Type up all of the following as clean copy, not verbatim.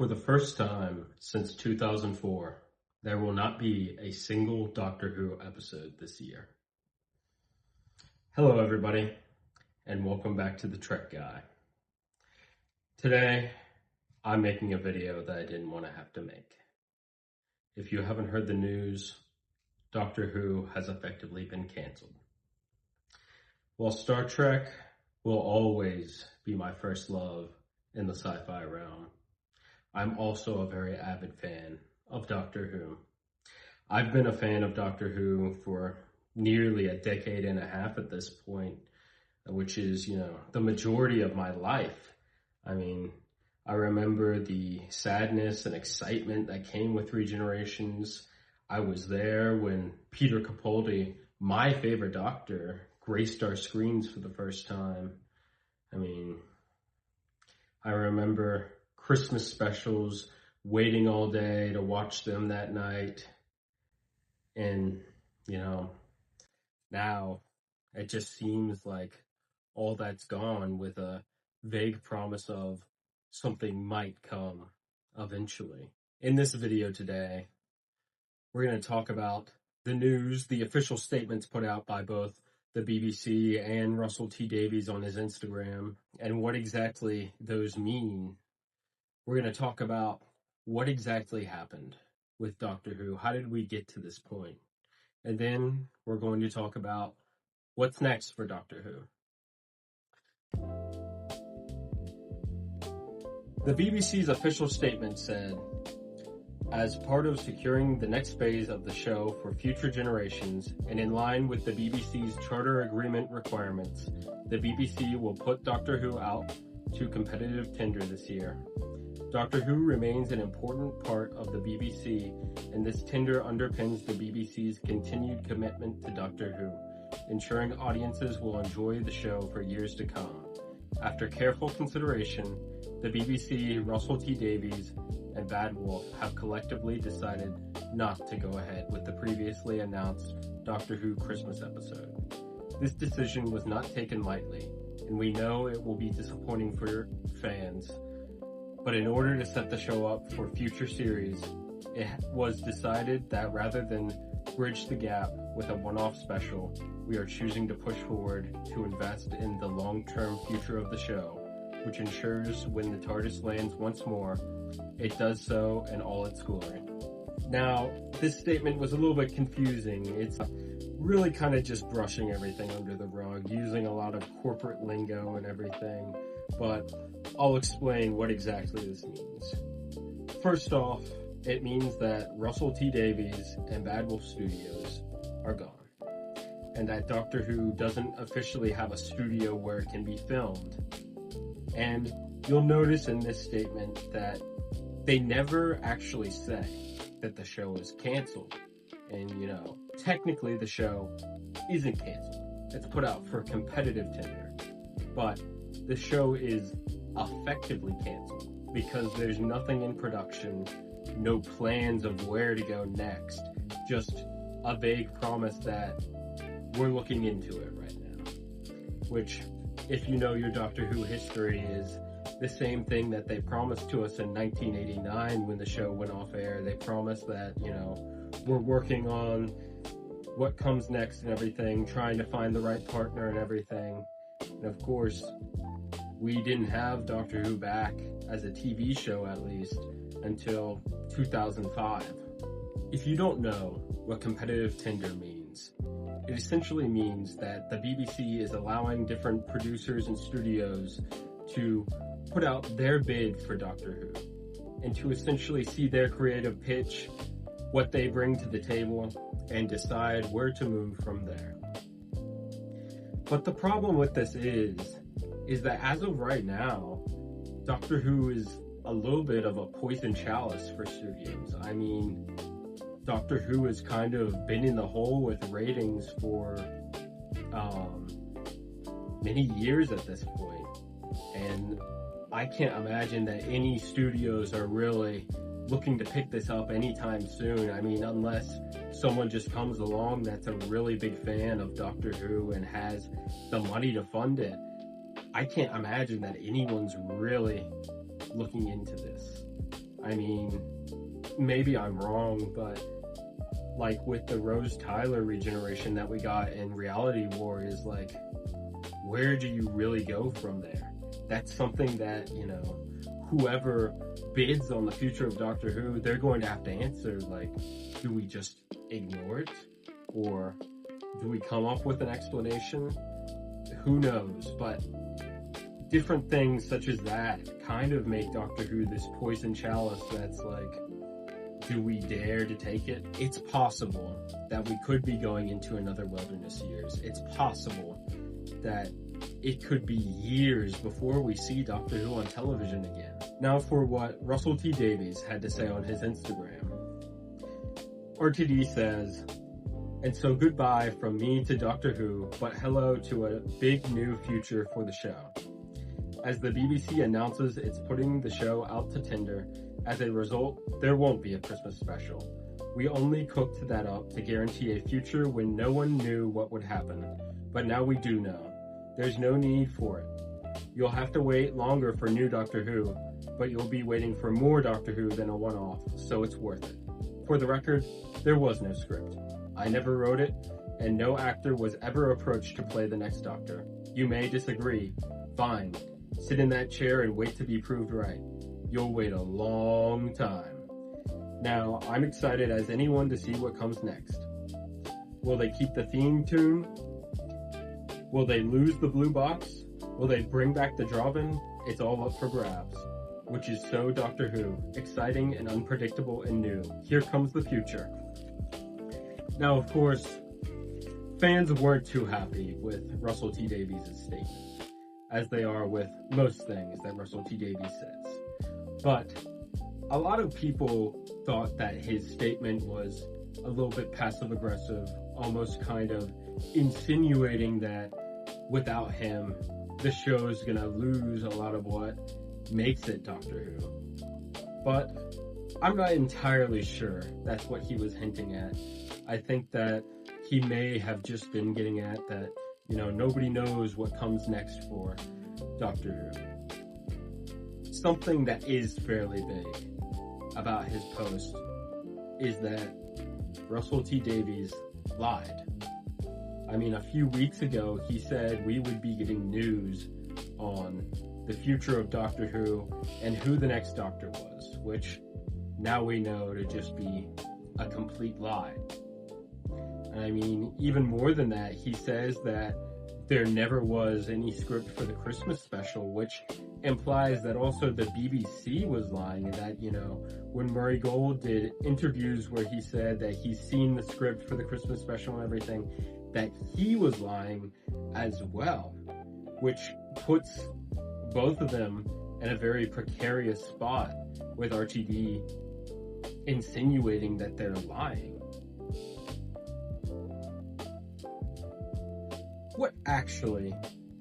For the first time since 2004, there will not be a single Doctor Who episode this year. Hello everybody, and welcome back to the Trek Guy. Today, I'm making a video that I didn't want to have to make. If you haven't heard the news, Doctor Who has effectively been canceled. While Star Trek will always be my first love in the sci-fi realm, I'm also a very avid fan of Doctor Who. I've been a fan of Doctor Who for nearly a decade and a half at this point, which is, the majority of my life. I mean, I remember the sadness and excitement that came with Regenerations. I was there when Peter Capaldi, my favorite Doctor, graced our screens for the first time. I remember Christmas specials, waiting all day to watch them that night. And, now it just seems like all that's gone with a vague promise of something might come eventually. In this video today, we're going to talk about the news, the official statements put out by both the BBC and Russell T Davies on his Instagram, and what exactly those mean. We're going to talk about what exactly happened with Doctor Who. How did we get to this point? And then we're going to talk about what's next for Doctor Who. The BBC's official statement said, as part of securing the next phase of the show for future generations, and in line with the BBC's charter agreement requirements, the BBC will put Doctor Who out to competitive tender this year. Doctor Who remains an important part of the BBC, and this tender underpins the BBC's continued commitment to Doctor Who, ensuring audiences will enjoy the show for years to come. After careful consideration, the BBC, Russell T Davies, and Bad Wolf have collectively decided not to go ahead with the previously announced Doctor Who Christmas episode. This decision was not taken lightly, and we know it will be disappointing for fans. But in order to set the show up for future series, it was decided that rather than bridge the gap with a one-off special, we are choosing to push forward to invest in the long-term future of the show, which ensures when the TARDIS lands once more, it does so in all its glory. Now, this statement was a little bit confusing. It's really kind of just brushing everything under the rug, using a lot of corporate lingo and everything, but I'll explain what exactly this means. First off, it means that Russell T Davies and Bad Wolf Studios are gone, and that Doctor Who doesn't officially have a studio where it can be filmed. And you'll notice in this statement that they never actually say that the show is canceled. And, technically the show isn't canceled. It's put out for competitive tender. But the show is effectively canceled because there's nothing in production, no plans of where to go next, just a vague promise that we're looking into it right now. Which, if you know your Doctor Who history, is the same thing that they promised to us in 1989 when the show went off air. They promised that, we're working on what comes next and everything, trying to find the right partner and everything. And of course, we didn't have Doctor Who back as a TV show, at least, until 2005. If you don't know what competitive tender means, it essentially means that the BBC is allowing different producers and studios to put out their bid for Doctor Who, and to essentially see their creative pitch, what they bring to the table, and decide where to move from there. But the problem with this is that as of right now, Doctor Who is a little bit of a poison chalice for studios. Doctor Who has kind of been in the hole with ratings for many years at this point. And I can't imagine that any studios are really looking to pick this up anytime soon. Unless someone just comes along that's a really big fan of Doctor Who and has the money to fund it. I can't imagine that anyone's really looking into this. I mean, maybe I'm wrong, but like with the Rose Tyler regeneration that we got in Reality War is like, where do you really go from there? That's something that, you know, whoever bids on the future of Doctor Who, they're going to have to answer. Like, do we just ignore it? Or do we come up with an explanation? Who knows? But different things such as that kind of make Doctor Who this poison chalice that's like, do we dare to take it? It's possible that we could be going into another wilderness years. It's possible that it could be years before we see Doctor Who on television again. Now for what Russell T Davies had to say on his Instagram. RTD says, "And so goodbye from me to Doctor Who, but hello to a big new future for the show. As the BBC announces it's putting the show out to tender, as a result, there won't be a Christmas special. We only cooked that up to guarantee a future when no one knew what would happen, but now we do know. There's no need for it. You'll have to wait longer for new Doctor Who, but you'll be waiting for more Doctor Who than a one-off, so it's worth it. For the record, there was no script. I never wrote it, and no actor was ever approached to play the next Doctor. You may disagree. Fine. Sit in that chair and wait to be proved right. You'll wait a long time. Now, I'm excited as anyone to see what comes next. Will they keep the theme tune? Will they lose the blue box? Will they bring back the Dravin? It's all up for grabs. Which is so Doctor Who, exciting and unpredictable and new. Here comes the future." Now, of course, fans weren't too happy with Russell T Davies' statement, as they are with most things that Russell T Davies says. But a lot of people thought that his statement was a little bit passive-aggressive, almost kind of insinuating that without him, the show's gonna lose a lot of what makes it Doctor Who. But I'm not entirely sure that's what he was hinting at. I think that he may have just been getting at that, you know, nobody knows what comes next for Doctor Who. Something that is fairly big about his post is that Russell T Davies lied. I mean, a few weeks ago, he said we would be getting news on the future of Doctor Who and who the next Doctor was, which now we know to just be a complete lie. I mean, even more than that, he says that there never was any script for the Christmas special, which implies that also the BBC was lying, and that, you know, when Murray Gold did interviews where he said that he's seen the script for the Christmas special and everything, that he was lying as well, which puts both of them in a very precarious spot, with RTD insinuating that they're lying. What actually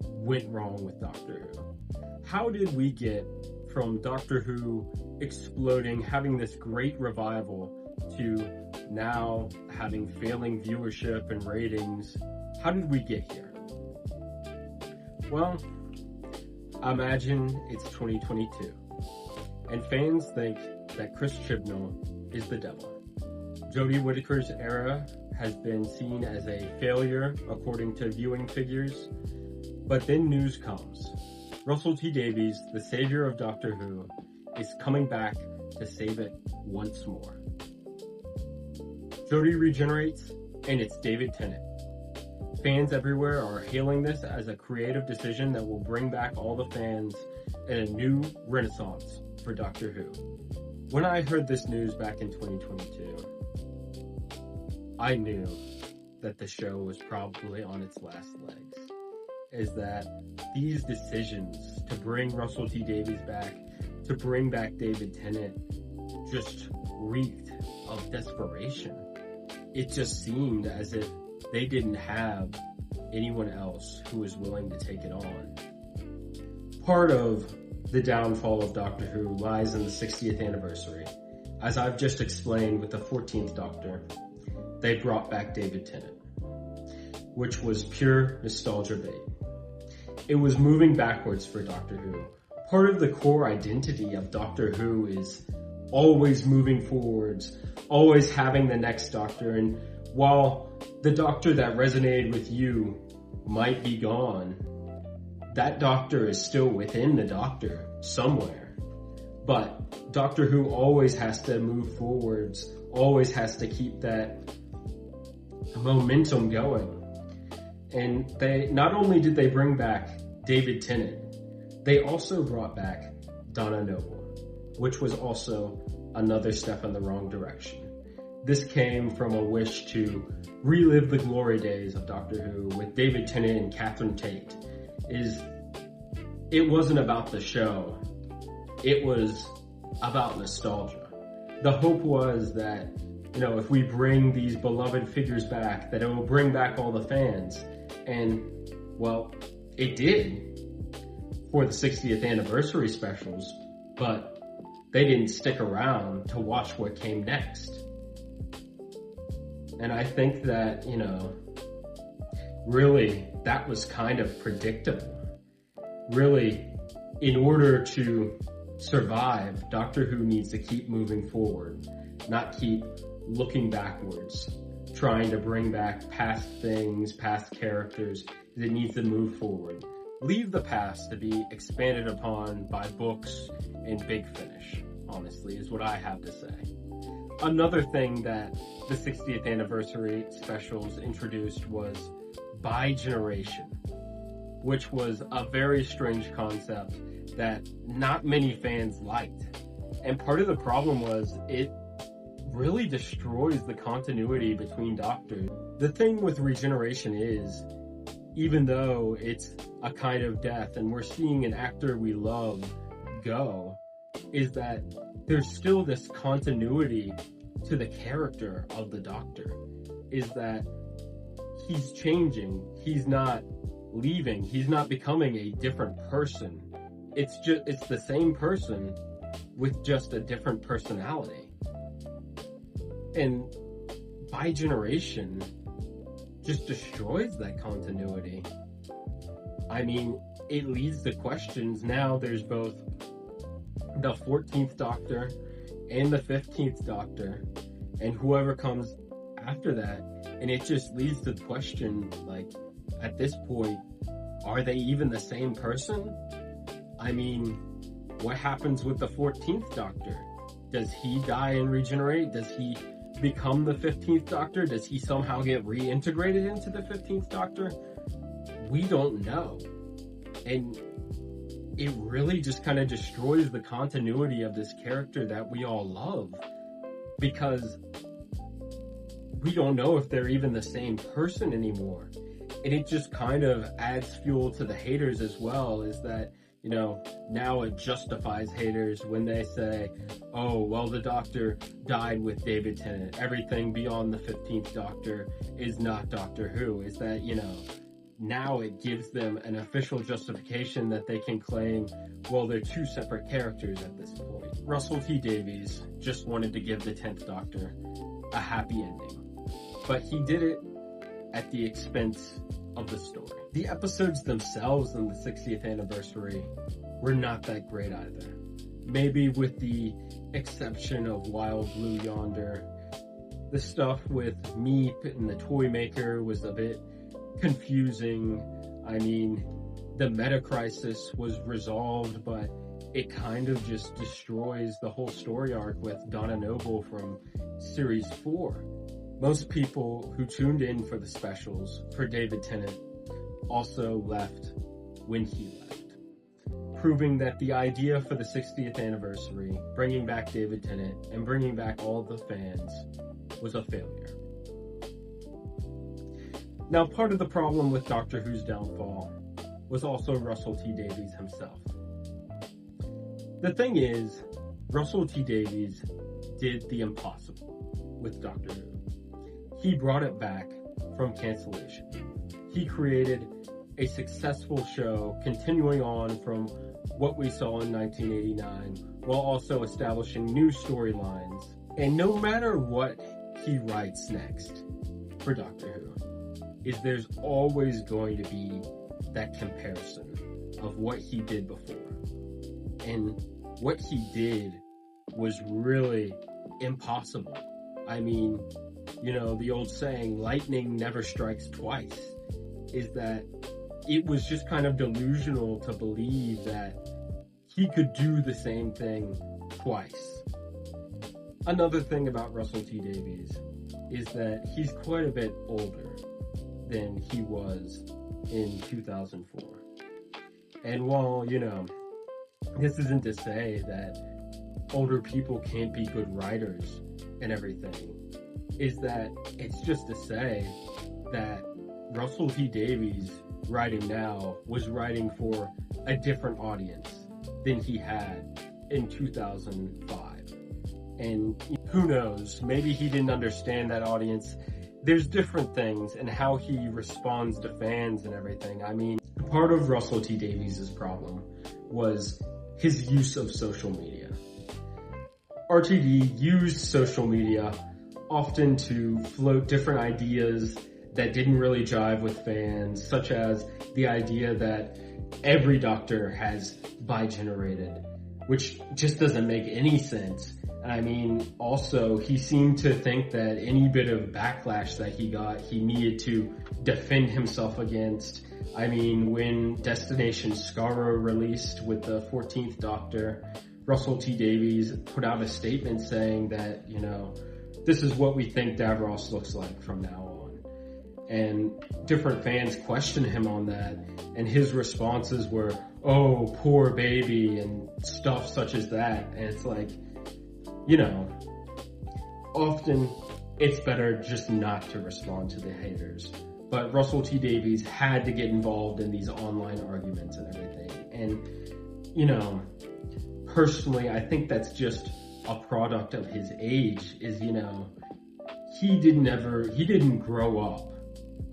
went wrong with Doctor Who? How did we get from Doctor Who exploding, having this great revival, to now having failing viewership and ratings? How did we get here? Well, imagine it's 2022, and fans think that Chris Chibnall is the devil. Jodie Whittaker's era has been seen as a failure according to viewing figures, but then news comes. Russell T Davies, the savior of Doctor Who, is coming back to save it once more. Jodie regenerates, and it's David Tennant. Fans everywhere are hailing this as a creative decision that will bring back all the fans and a new renaissance for Doctor Who. When I heard this news back in 2022, I knew that the show was probably on its last legs. Is that these decisions to bring Russell T Davies back, to bring back David Tennant, just reeked of desperation. It just seemed as if they didn't have anyone else who was willing to take it on. Part of the downfall of Doctor Who lies in the 60th anniversary. As I've just explained with the 14th Doctor, they brought back David Tennant, which was pure nostalgia bait. It was moving backwards for Doctor Who. Part of the core identity of Doctor Who is always moving forwards, always having the next Doctor. And while the Doctor that resonated with you might be gone, that Doctor is still within the Doctor somewhere. But Doctor Who always has to move forwards, always has to keep that momentum going. And not only did they bring back David Tennant, they also brought back Donna Noble, which was also another step in the wrong direction. This came from a wish to relive the glory days of Doctor Who with David Tennant and Catherine Tate. It wasn't about the show, it was about nostalgia. The hope was that, if we bring these beloved figures back, that it will bring back all the fans. And, well, it did for the 60th anniversary specials, but they didn't stick around to watch what came next. And I think that, really that was kind of predictable. Really, in order to survive, Doctor Who needs to keep moving forward, not keep looking backwards, trying to bring back past things, past characters. It needs to move forward. Leave the past to be expanded upon by books and Big Finish, honestly, is what I have to say. Another thing that the 60th anniversary specials introduced was bi-generation, which was a very strange concept that not many fans liked. And part of the problem was it really destroys the continuity between Doctors. The thing with regeneration is, even though it's a kind of death and we're seeing an actor we love go, is that there's still this continuity to the character of the Doctor. Is that he's changing, he's not leaving, he's not becoming a different person. It's the same person with just a different personality. And bi-generation just destroys that continuity. I mean, it leads to questions. Now there's both the 14th Doctor and the 15th Doctor, and whoever comes after that. And it just leads to the question, like, at this point, are they even the same person? I mean, what happens with the 14th Doctor? Does he die and regenerate? Does he become the 15th Doctor? Does he somehow get reintegrated into the 15th Doctor? We don't know. And it really just kind of destroys the continuity of this character that we all love, because we don't know if they're even the same person anymore. And it just kind of adds fuel to the haters as well, is that, now it justifies haters when they say, oh, well, the Doctor died with David Tennant. Everything beyond the 15th Doctor is not Doctor Who. Is that, now it gives them an official justification that they can claim, well, they're two separate characters at this point. Russell T Davies just wanted to give the 10th Doctor a happy ending, but he did it at the expense of the story. The episodes themselves in the 60th anniversary were not that great either. Maybe with the exception of Wild Blue Yonder. The stuff with Meep and the Toy Maker was a bit confusing. I mean, the meta crisis was resolved, but it kind of just destroys the whole story arc with Donna Noble from Series 4. Most people who tuned in for the specials for David Tennant also left when he left, proving that the idea for the 60th anniversary, bringing back David Tennant and bringing back all the fans, was a failure. Now, part of the problem with Doctor Who's downfall was also Russell T Davies himself. The thing is, Russell T Davies did the impossible with Doctor Who. He brought it back from Cancellation. He created a successful show continuing on from what we saw in 1989, while also establishing new storylines. And no matter what he writes next for Doctor Who, there's always going to be that comparison of what he did before. And what he did was really impossible. I mean, the old saying, lightning never strikes twice, is that it was just kind of delusional to believe that he could do the same thing twice. Another thing about Russell T Davies is that he's quite a bit older than he was in 2004. And while, this isn't to say that older people can't be good writers and everything, is that it's just to say that Russell T Davies writing now was writing for a different audience than he had in 2005. And who knows, maybe he didn't understand that audience. There's different things and how he responds to fans and everything. I mean, part of Russell T Davies' problem was his use of social media. RTD used social media often to float different ideas that didn't really jive with fans, such as the idea that every doctor has bi-generated, which just doesn't make any sense. I mean, also, he seemed to think that any bit of backlash that he got, he needed to defend himself against. I mean, when Destination Skaro released with the 14th Doctor, Russell T Davies put out a statement saying that, this is what we think Davros looks like from now on. And different fans questioned him on that, and his responses were, oh, poor baby, and stuff such as that. And it's like, often it's better just not to respond to the haters. But Russell T Davies had to get involved in these online arguments and everything. And, personally, I think that's just a product of his age, is, he didn't grow up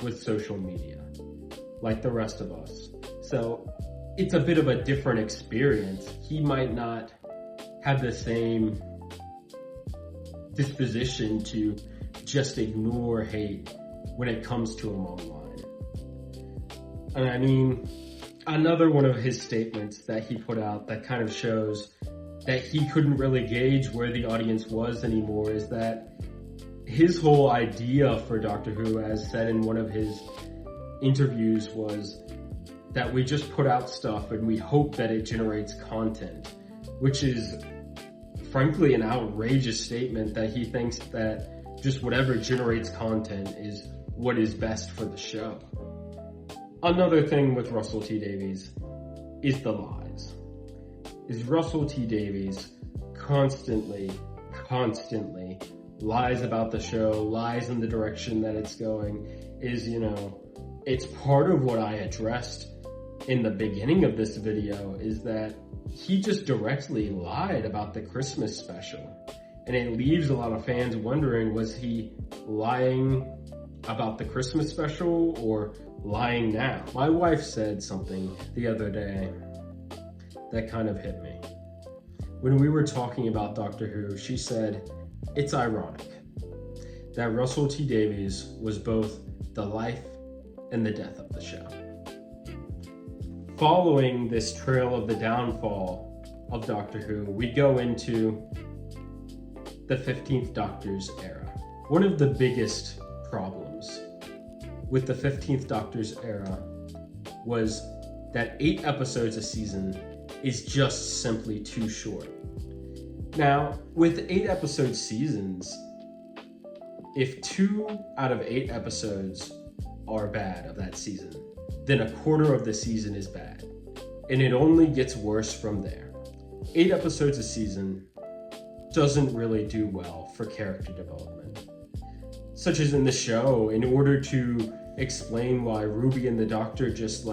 with social media like the rest of us. So it's a bit of a different experience. He might not have the same disposition to just ignore hate when it comes to him online. And I mean, another one of his statements that he put out that kind of shows that he couldn't really gauge where the audience was anymore is that his whole idea for Doctor Who, as said in one of his interviews, was that we just put out stuff and we hope that it generates content, which is frankly an outrageous statement, that he thinks that just whatever generates content is what is best for the show. Another thing with Russell T Davies is the lies. Is Russell T Davies constantly lies about the show, lies in the direction that it's going. Is, it's part of what I addressed in the beginning of this video, is that he just directly lied about the Christmas special. And it leaves a lot of fans wondering, was he lying about the Christmas special or lying now? My wife said something the other day that kind of hit me. When we were talking about Doctor Who, she said, it's ironic that Russell T Davies was both the life and the death of the show. Following this trail of the downfall of Doctor Who, we go into the 15th Doctor's era. One of the biggest problems with the 15th Doctor's era was that 8 episodes a season is just simply too short. Now, with 8 episode seasons, if 2 out of 8 episodes are bad of that season, then a quarter of the season is bad. And it only gets worse from there. 8 episodes a season doesn't really do well for character development. Such as in the show, in order to explain why Ruby and the Doctor just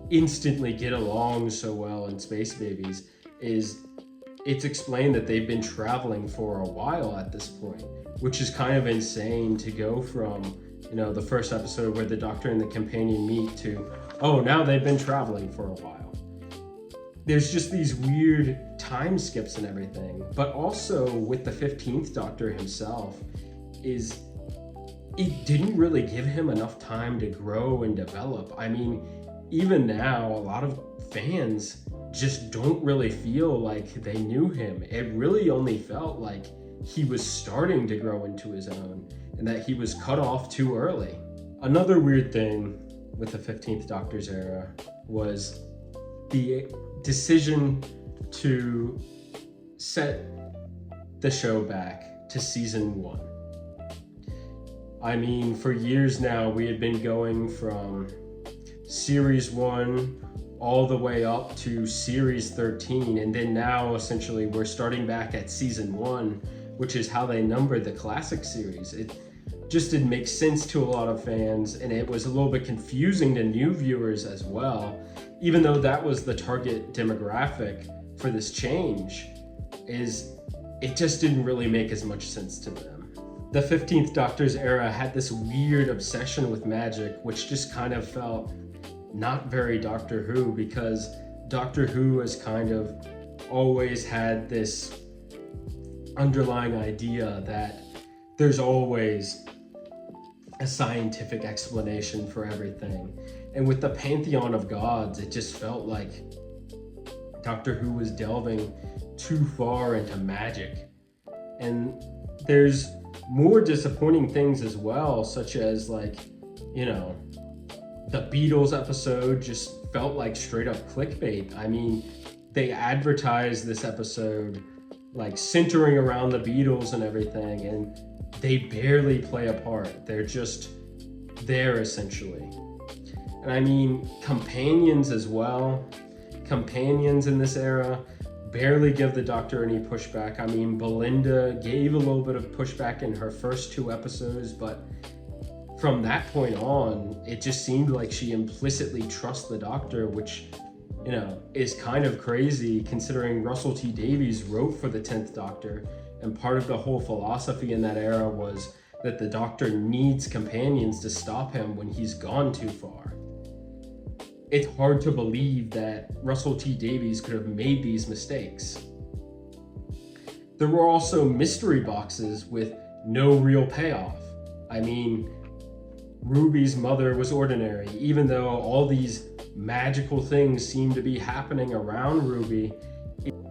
instantly get along so well in Space Babies, it's explained that they've been traveling for a while at this point, which is kind of insane to go from, the first episode where the Doctor and the companion meet to, oh, now they've been traveling for a while. There's just these weird time skips and everything. But also with the 15th Doctor himself, it didn't really give him enough time to grow and develop. I mean, even now, a lot of fans just don't really feel like they knew him. It really only felt like he was starting to grow into his own and that he was cut off too early. Another weird thing with the 15th Doctor's era was the decision to set the show back to season 1. I mean, for years now, we had been going from series 1 all the way up to series 13, and then now essentially we're starting back at season 1, which is how they numbered the classic series. It just didn't make sense to a lot of fans, and it was a little bit confusing to new viewers as well, even though that was the target demographic for this change. It just didn't really make as much sense to them. The 15th Doctor's era had this weird obsession with magic, which just kind of felt not very Doctor Who, because Doctor Who has kind of always had this underlying idea that there's always a scientific explanation for everything. And with the pantheon of gods, it just felt like Doctor Who was delving too far into magic. And there's more disappointing things as well, such as the Beatles episode just felt like straight up clickbait. I mean, they advertised this episode like centering around the Beatles and everything, and they barely play a part. They're just there essentially. And I mean, companions as well. Companions in this era barely give the Doctor any pushback. I mean, Belinda gave a little bit of pushback in her first 2 episodes, but from that point on, it just seemed like she implicitly trusts the Doctor, which, is kind of crazy considering Russell T Davies wrote for the 10th Doctor, and part of the whole philosophy in that era was that the Doctor needs companions to stop him when he's gone too far. It's hard to believe that Russell T Davies could have made these mistakes. There were also mystery boxes with no real payoff. I mean, Ruby's mother was ordinary, even though all these magical things seemed to be happening around Ruby.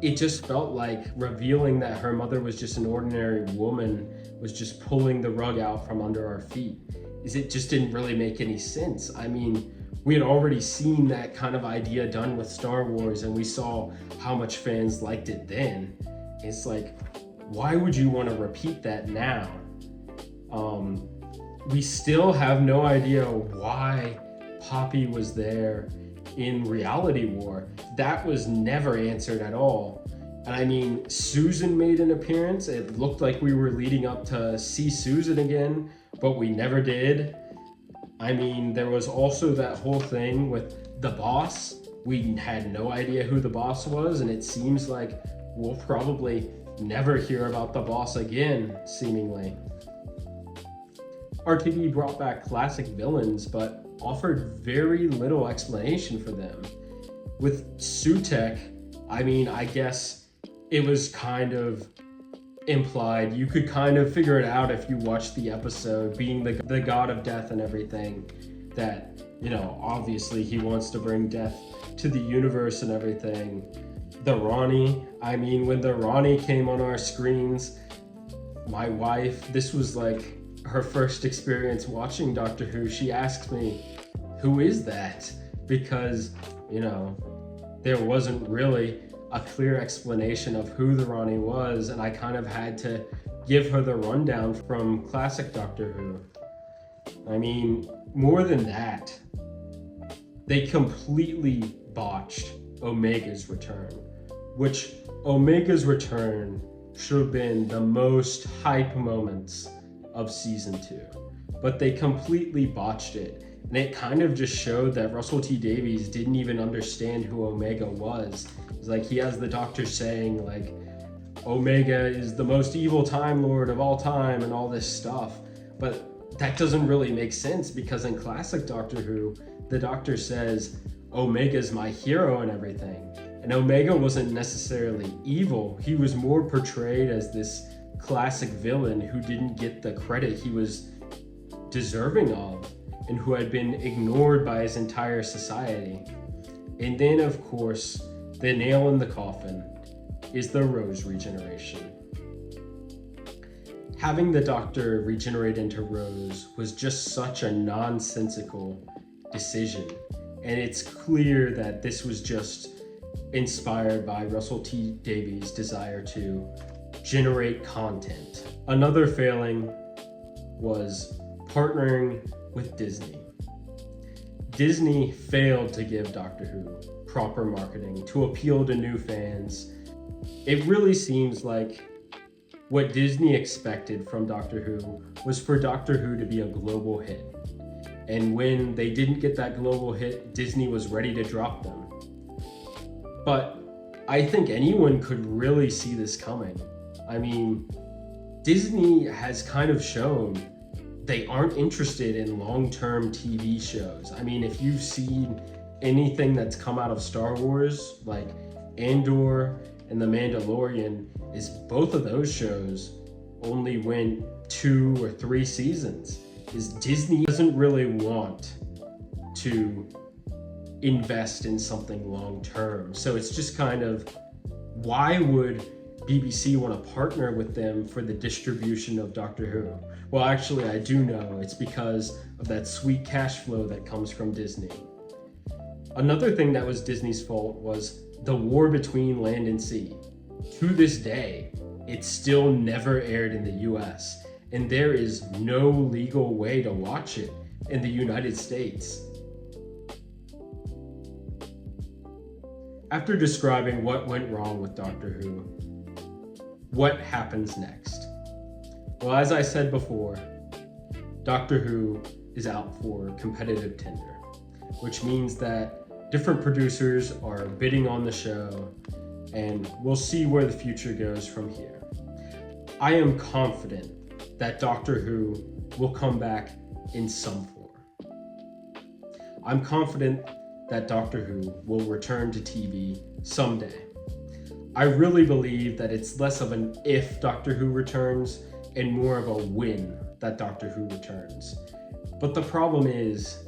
It just felt like revealing that her mother was just an ordinary woman was just pulling the rug out from under our feet. It just didn't really make any sense. I mean, we had already seen that kind of idea done with Star Wars, and we saw how much fans liked it then. It's like, why would you want to repeat that now? We still have no idea why Poppy was there in Reality War. That was never answered at all. And I mean, Susan made an appearance. It looked like we were leading up to see Susan again, but we never did. I mean, there was also that whole thing with the boss. We had no idea who the boss was, and it seems like we'll probably never hear about the boss again, seemingly. RTD brought back classic villains, but offered very little explanation for them. With Sutek, I mean, I guess it was kind of implied. You could kind of figure it out if you watched the episode, being the god of death and everything, that, obviously he wants to bring death to the universe and everything. The Ronnie, I mean, when the Ronnie came on our screens, my wife, this was like her first experience watching Doctor Who. She asked me, who is that? Because, there wasn't really a clear explanation of who the Ronnie was, and I kind of had to give her the rundown from classic Doctor Who. I mean, more than that, they completely botched Omega's return, which Omega's return should have been the most hype moments of season 2, but they completely botched it. And it kind of just showed that Russell T Davies didn't even understand who Omega was. It's like he has the Doctor saying like, Omega is the most evil Time Lord of all time and all this stuff. But that doesn't really make sense, because in classic Doctor Who, the Doctor says, Omega's my hero and everything. And Omega wasn't necessarily evil. He was more portrayed as this classic villain who didn't get the credit he was deserving of, and who had been ignored by his entire society. And then, of course, the nail in the coffin is the Rose regeneration. Having the Doctor regenerate into Rose was just such a nonsensical decision, and it's clear that this was just inspired by Russell T Davies' desire to generate content. Another failing was partnering with Disney. Disney failed to give Doctor Who proper marketing to appeal to new fans. It really seems like what Disney expected from Doctor Who was for Doctor Who to be a global hit. And when they didn't get that global hit, Disney was ready to drop them. But I think anyone could really see this coming. I mean, Disney has kind of shown they aren't interested in long-term TV shows. I mean, if you've seen anything that's come out of Star Wars, like Andor and The Mandalorian, is both of those shows only went 2 or 3 seasons. Is Disney doesn't really want to invest in something long-term. So it's just kind of, why would BBC want to partner with them for the distribution of Doctor Who? Well, actually, I do know. It's because of that sweet cash flow that comes from Disney. Another thing that was Disney's fault was the war between land and sea. To this day, it still never aired in the US, and there is no legal way to watch it in the United States. After describing what went wrong with Doctor Who, what happens next? Well, as I said before, Doctor Who is out for competitive tender, which means that different producers are bidding on the show, and we'll see where the future goes from here. I am confident that Doctor Who will come back in some form. I'm confident that Doctor Who will return to TV someday. I really believe that it's less of an if Doctor Who returns and more of a when that Doctor Who returns. But the problem is,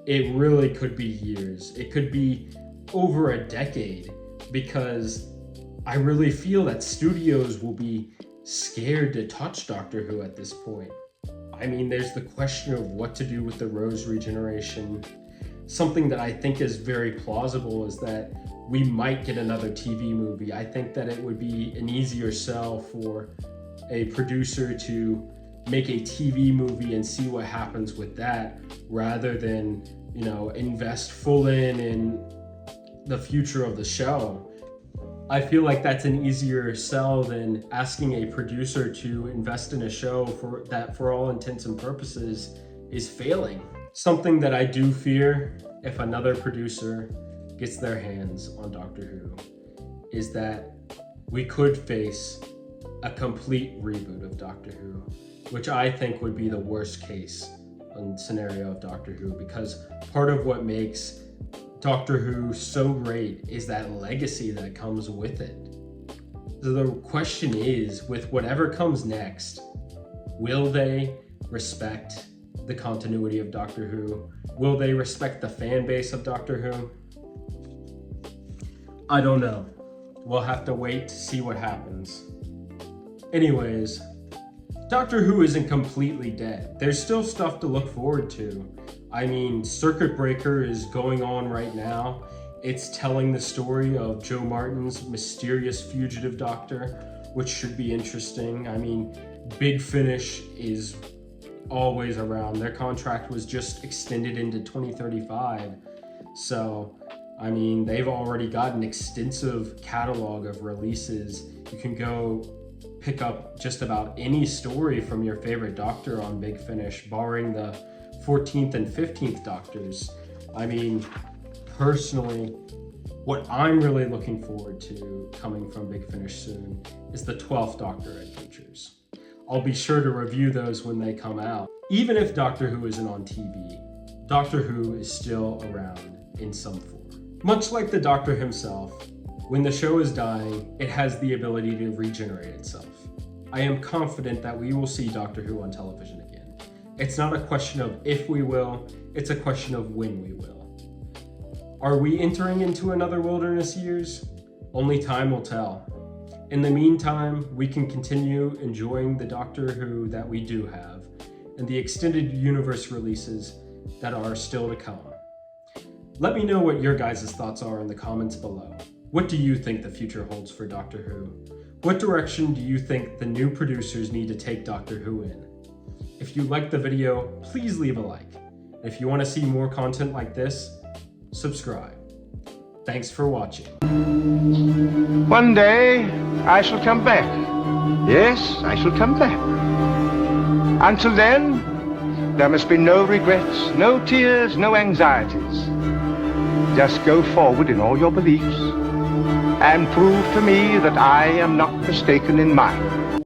it really could be years. It could be over a decade, because I really feel that studios will be scared to touch Doctor Who at this point. I mean, there's the question of what to do with the Rose regeneration. Something that I think is very plausible is that we might get another TV movie. I think that it would be an easier sell for a producer to make a TV movie and see what happens with that, rather than, invest full in the future of the show. I feel like that's an easier sell than asking a producer to invest in a show that for all intents and purposes is failing. Something that I do fear if another producer gets their hands on Doctor Who is that we could face a complete reboot of Doctor Who, which I think would be the worst case scenario of Doctor Who, because part of what makes Doctor Who so great is that legacy that comes with it. So the question is, with whatever comes next, will they respect the continuity of Doctor Who? Will they respect the fan base of Doctor Who? I don't know. We'll have to wait to see what happens. Anyways, Doctor Who isn't completely dead. There's still stuff to look forward to. I mean, Circuit Breaker is going on right now. It's telling the story of Joe Martin's mysterious fugitive doctor, which should be interesting. I mean, Big Finish is always around. Their contract was just extended into 2035. So, I mean, they've already got an extensive catalog of releases. You can go pick up just about any story from your favorite Doctor on Big Finish, barring the 14th and 15th Doctors. I mean, personally, what I'm really looking forward to coming from Big Finish soon is the 12th Doctor adventures. I'll be sure to review those when they come out. Even if Doctor Who isn't on TV, Doctor Who is still around in some form. Much like the Doctor himself, when the show is dying, it has the ability to regenerate itself. I am confident that we will see Doctor Who on television again. It's not a question of if we will, it's a question of when we will. Are we entering into another wilderness years? Only time will tell. In the meantime, we can continue enjoying the Doctor Who that we do have, and the extended universe releases that are still to come. Let me know what your guys' thoughts are in the comments below. What do you think the future holds for Doctor Who? What direction do you think the new producers need to take Doctor Who in? If you liked the video, please leave a like. If you want to see more content like this, subscribe. Thanks for watching. One day, I shall come back. Yes, I shall come back. Until then, there must be no regrets, no tears, no anxieties. Just go forward in all your beliefs and prove to me that I am not mistaken in mine.